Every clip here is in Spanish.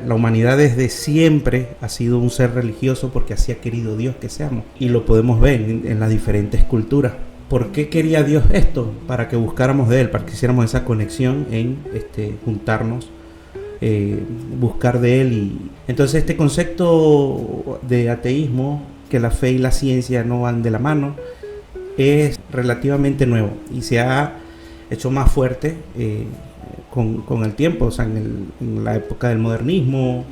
La humanidad desde siempre ha sido un ser religioso porque así ha querido Dios que seamos. Y lo podemos ver en las diferentes culturas. ¿Por qué quería Dios esto? Para que buscáramos de Él, para que hiciéramos esa conexión en juntarnos, buscar de Él. Y entonces este concepto de ateísmo, que la fe y la ciencia no van de la mano, es relativamente nuevo y se ha hecho más fuerte con el tiempo. O sea, en la época del modernismo,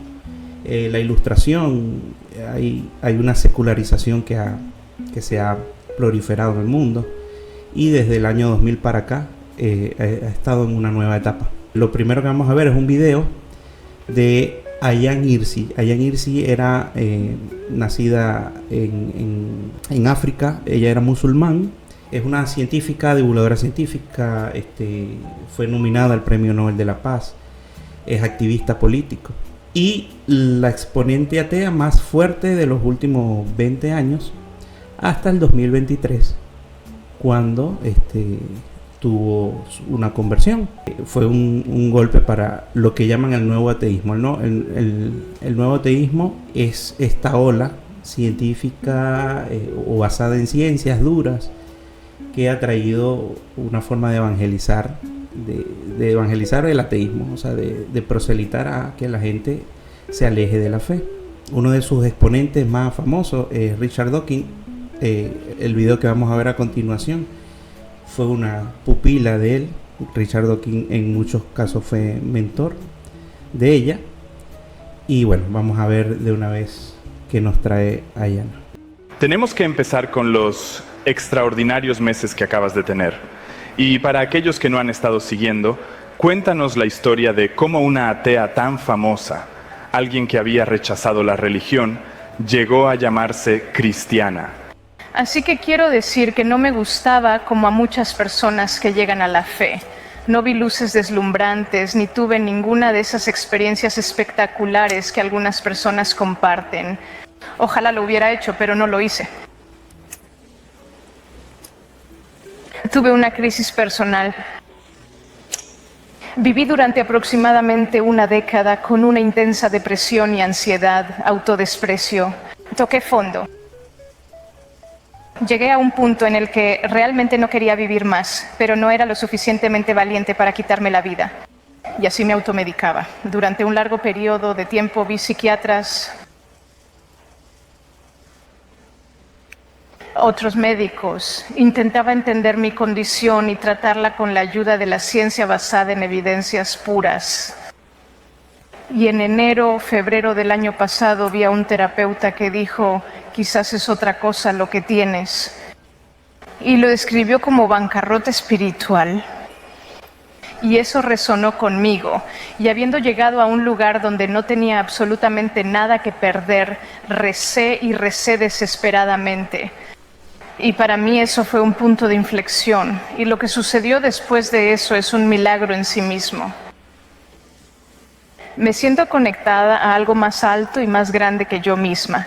la ilustración, hay una secularización que se ha proliferado en el mundo, y desde el año 2000 para acá ha estado en una nueva etapa. Lo primero que vamos a ver es un video de Ayaan Hirsi. Ayaan Hirsi era nacida en África. Ella era musulmán. Es una científica, divulgadora científica. Fue nominada al Premio Nobel de la Paz. Es activista político. Y la exponente atea más fuerte de los últimos 20 años, hasta el 2023, cuando tuvo una conversión. Fue un golpe para lo que llaman el nuevo ateísmo. El nuevo ateísmo es esta ola científica o basada en ciencias duras que ha traído una forma de evangelizar, de evangelizar el ateísmo, o sea, de proselitar a que la gente se aleje de la fe. Uno de sus exponentes más famosos es Richard Dawkins. El video que vamos a ver a continuación fue una pupila de él. Richard Dawkins en muchos casos fue mentor de ella. Y bueno, vamos a ver de una vez qué nos trae Ayaan. Tenemos que empezar con los extraordinarios meses que acabas de tener. Y para aquellos que no han estado siguiendo, cuéntanos la historia de cómo una atea tan famosa, alguien que había rechazado la religión, llegó a llamarse cristiana. Así que quiero decir que no me gustaba como a muchas personas que llegan a la fe. No vi luces deslumbrantes, ni tuve ninguna de esas experiencias espectaculares que algunas personas comparten. Ojalá lo hubiera hecho, pero no lo hice. Tuve una crisis personal. Viví durante aproximadamente una década con una intensa depresión y ansiedad, autodesprecio. Toqué fondo. Llegué a un punto en el que realmente no quería vivir más, pero no era lo suficientemente valiente para quitarme la vida. Y así me automedicaba. Durante un largo periodo de tiempo vi psiquiatras, otros médicos. Intentaba entender mi condición y tratarla con la ayuda de la ciencia basada en evidencias puras. Y en enero, febrero del año pasado vi a un terapeuta que dijo: quizás es otra cosa lo que tienes. Y lo describió como bancarrota espiritual. Y eso resonó conmigo. Y habiendo llegado a un lugar donde no tenía absolutamente nada que perder, recé y recé desesperadamente. Y para mí eso fue un punto de inflexión. Y lo que sucedió después de eso es un milagro en sí mismo. Me siento conectada a algo más alto y más grande que yo misma.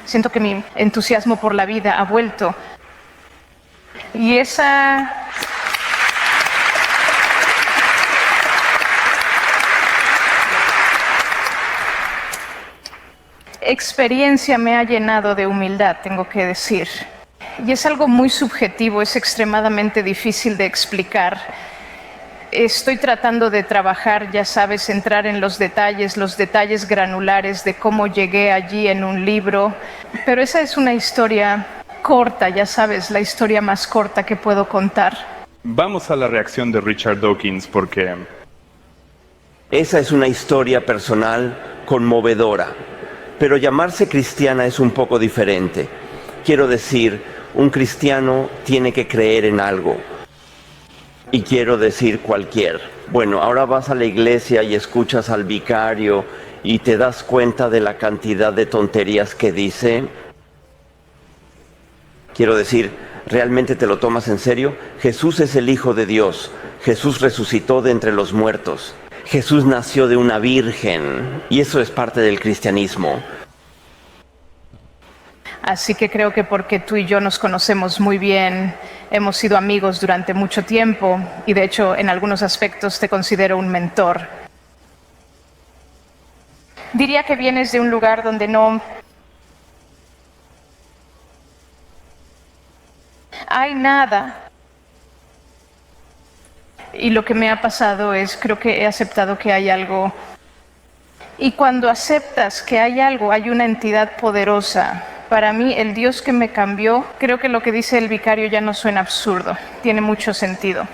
Siento que mi entusiasmo por la vida ha vuelto. Y esa experiencia me ha llenado de humildad, tengo que decir. Y es algo muy subjetivo, es extremadamente difícil de explicar. Estoy tratando de trabajar, ya sabes, entrar en los detalles granulares de cómo llegué allí en un libro. Pero esa es una historia corta, ya sabes, la historia más corta que puedo contar. Vamos a la reacción de Richard Dawkins porque... Esa es una historia personal conmovedora, pero llamarse cristiana es un poco diferente. Quiero decir, un cristiano tiene que creer en algo. Y quiero decir cualquier. Bueno, ahora vas a la iglesia y escuchas al vicario y te das cuenta de la cantidad de tonterías que dice. Quiero decir, ¿realmente te lo tomas en serio? Jesús es el Hijo de Dios. Jesús resucitó de entre los muertos. Jesús nació de una virgen. Y eso es parte del cristianismo. Así que creo que porque tú y yo nos conocemos muy bien, hemos sido amigos durante mucho tiempo y de hecho en algunos aspectos te considero un mentor. Diría que vienes de un lugar donde no hay nada. Y lo que me ha pasado es, creo que he aceptado que hay algo. Y cuando aceptas que hay algo, hay una entidad poderosa. Para mí, el Dios que me cambió, creo que lo que dice el vicario ya no suena absurdo, tiene mucho sentido.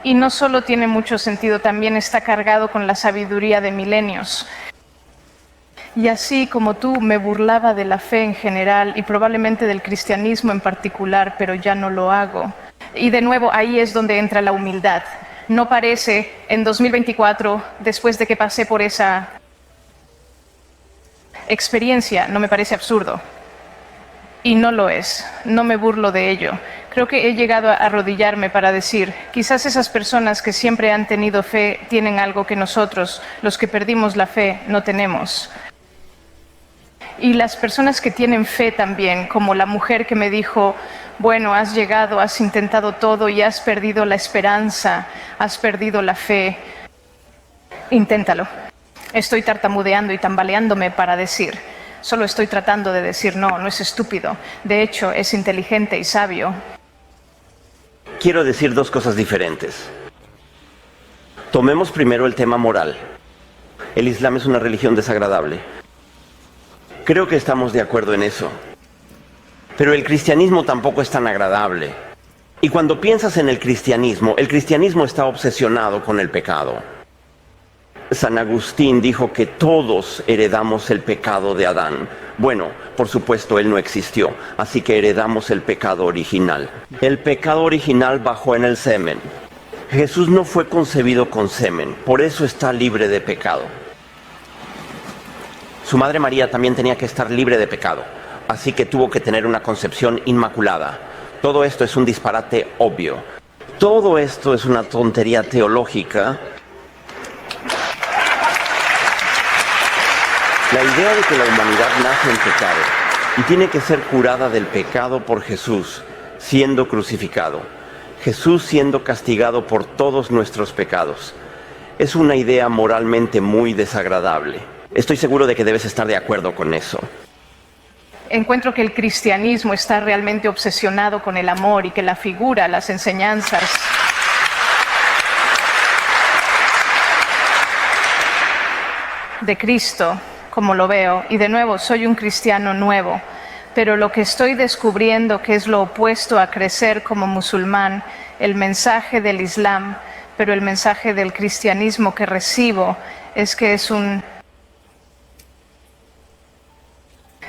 Y no solo tiene mucho sentido, también está cargado con la sabiduría de milenios. Y así como tú, me burlaba de la fe en general y probablemente del cristianismo en particular, pero ya no lo hago. Y de nuevo, ahí es donde entra la humildad. No parece, en 2024, después de que pasé por esa experiencia, no me parece absurdo. Y no lo es, no me burlo de ello. Creo que he llegado a arrodillarme para decir, quizás esas personas que siempre han tenido fe tienen algo que nosotros, los que perdimos la fe, no tenemos. Y las personas que tienen fe también, como la mujer que me dijo, bueno, has llegado, has intentado todo y has perdido la esperanza, has perdido la fe. Inténtalo. Estoy tartamudeando y tambaleándome para decir, solo estoy tratando de decir no es estúpido. De hecho, es inteligente y sabio. Quiero decir dos cosas diferentes. Tomemos primero el tema moral. El Islam es una religión desagradable. Creo que estamos de acuerdo en eso. Pero el cristianismo tampoco es tan agradable. Y cuando piensas en el cristianismo está obsesionado con el pecado. San Agustín dijo que todos heredamos el pecado de Adán. Bueno, por supuesto, él no existió, así que heredamos el pecado original. El pecado original bajó en el semen. Jesús no fue concebido con semen, por eso está libre de pecado. Su madre María también tenía que estar libre de pecado, así que tuvo que tener una concepción inmaculada. Todo esto es un disparate obvio. Todo esto es una tontería teológica. La idea de que la humanidad nace en pecado y tiene que ser curada del pecado por Jesús, siendo crucificado. Jesús siendo castigado por todos nuestros pecados. Es una idea moralmente muy desagradable. Estoy seguro de que debes estar de acuerdo con eso. Encuentro que el cristianismo está realmente obsesionado con el amor y que la figura, las enseñanzas de Cristo, como lo veo, y de nuevo, soy un cristiano nuevo, pero lo que estoy descubriendo que es lo opuesto a crecer como musulmán, el mensaje del Islam, pero el mensaje del cristianismo que recibo es que es un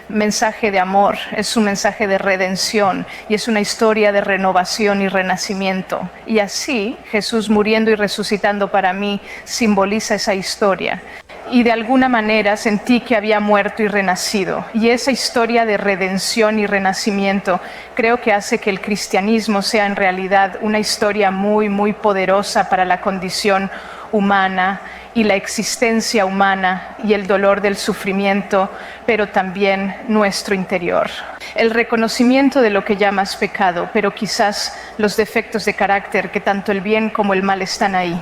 mensaje de amor, es un mensaje de redención y es una historia de renovación y renacimiento. Y así Jesús muriendo y resucitando para mí simboliza esa historia. Y de alguna manera sentí que había muerto y renacido. Y esa historia de redención y renacimiento creo que hace que el cristianismo sea en realidad una historia muy, muy poderosa para la condición humana y la existencia humana y el dolor del sufrimiento, pero también nuestro interior. El reconocimiento de lo que llamas pecado, pero quizás los defectos de carácter, que tanto el bien como el mal están ahí,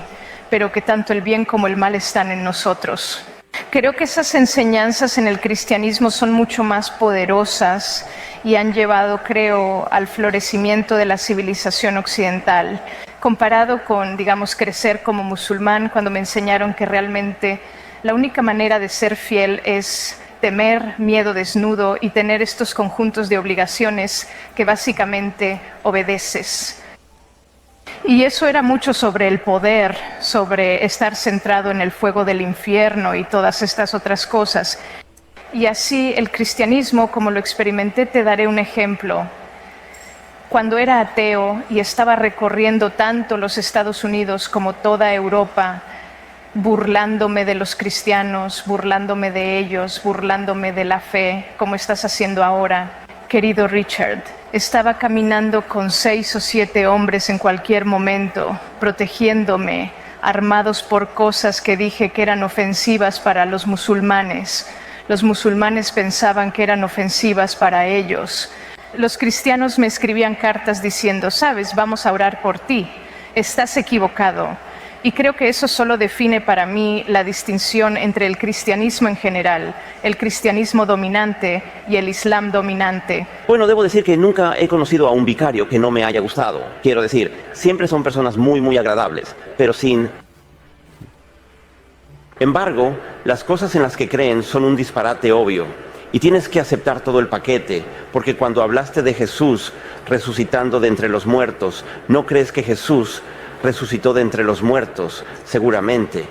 pero que tanto el bien como el mal están en nosotros. Creo que esas enseñanzas en el cristianismo son mucho más poderosas y han llevado, creo, al florecimiento de la civilización occidental. Comparado con, digamos, crecer como musulmán, cuando me enseñaron que realmente la única manera de ser fiel es temer, miedo desnudo y tener estos conjuntos de obligaciones que básicamente obedeces. Y eso era mucho sobre el poder, sobre estar centrado en el fuego del infierno y todas estas otras cosas. Y así el cristianismo, como lo experimenté, te daré un ejemplo. Cuando era ateo y estaba recorriendo tanto los Estados Unidos como toda Europa, burlándome de los cristianos, burlándome de ellos, burlándome de la fe, como estás haciendo ahora, querido Richard, estaba caminando con 6 o 7 hombres en cualquier momento, protegiéndome, armados por cosas que dije que eran ofensivas para los musulmanes. Los musulmanes pensaban que eran ofensivas para ellos. Los cristianos me escribían cartas diciendo, sabes, vamos a orar por ti, estás equivocado. Y creo que eso solo define para mí la distinción entre el cristianismo en general, el cristianismo dominante y el islam dominante. Bueno, debo decir que nunca he conocido a un vicario que no me haya gustado. Quiero decir, siempre son personas muy agradables, pero sin embargo, las cosas en las que creen son un disparate obvio y tienes que aceptar todo el paquete, porque cuando hablaste de Jesús resucitando de entre los muertos, no crees que Jesús resucitó de entre los muertos, seguramente.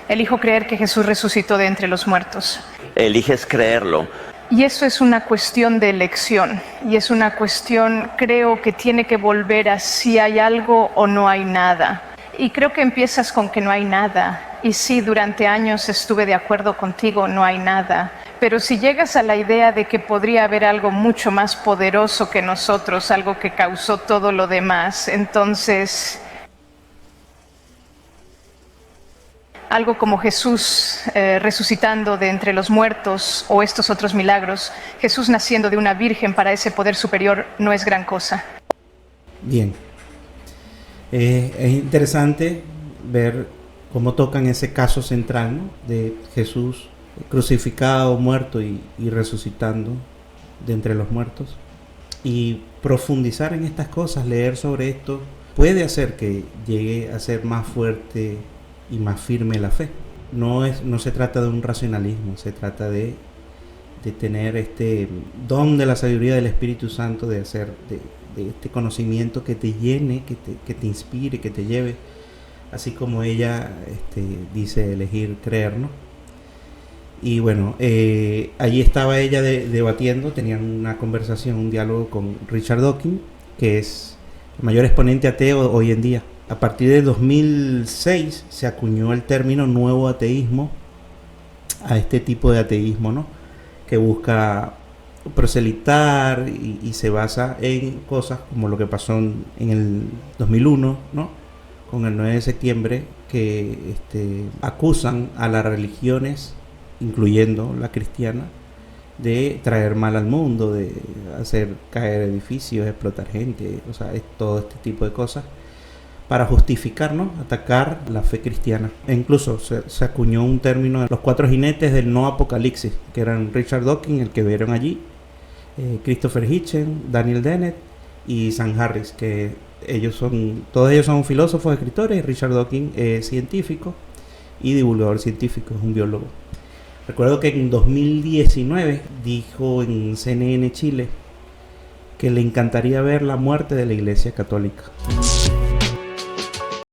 Elijo creer que Jesús resucitó de entre los muertos. Eliges creerlo. Y eso es una cuestión de elección, y es una cuestión, creo, que tiene que volver a si hay algo o no hay nada. Y creo que empiezas con que no hay nada. Y sí, durante años estuve de acuerdo contigo, no hay nada. Pero si llegas a la idea de que podría haber algo mucho más poderoso que nosotros, algo que causó todo lo demás, entonces algo como Jesús resucitando de entre los muertos o estos otros milagros, Jesús naciendo de una virgen para ese poder superior no es gran cosa. Bien. Es interesante ver cómo tocan ese caso central, ¿no?, de Jesús crucificado, muerto y resucitando de entre los muertos. Y profundizar en estas cosas, leer sobre esto, puede hacer que llegue a ser más fuerte y más firme la fe. No se trata de un racionalismo, se trata de tener este don de la sabiduría del Espíritu Santo, de hacer de este conocimiento que te llene, que te inspire, que te lleve, así como ella dice elegir creer, ¿no? Y bueno, allí estaba ella debatiendo, tenían una conversación, un diálogo con Richard Dawkins, que es el mayor exponente ateo hoy en día. A partir de 2006 se acuñó el término nuevo ateísmo a este tipo de ateísmo, ¿no?, que busca proselitar y se basa en cosas como lo que pasó en el 2001, ¿no?, con el 9 de septiembre, que acusan a las religiones, incluyendo la cristiana, de traer mal al mundo, de hacer caer edificios, explotar gente, o sea, es todo este tipo de cosas para justificar, ¿no?, atacar la fe cristiana. E incluso se acuñó un término de los 4 jinetes del no apocalipsis, que eran Richard Dawkins, el que vieron allí, Christopher Hitchens, Daniel Dennett y Sam Harris, que todos ellos son filósofos, escritores. Richard Dawkins es científico y divulgador científico, es un biólogo. Recuerdo que en 2019 dijo en CNN Chile que le encantaría ver la muerte de la Iglesia Católica.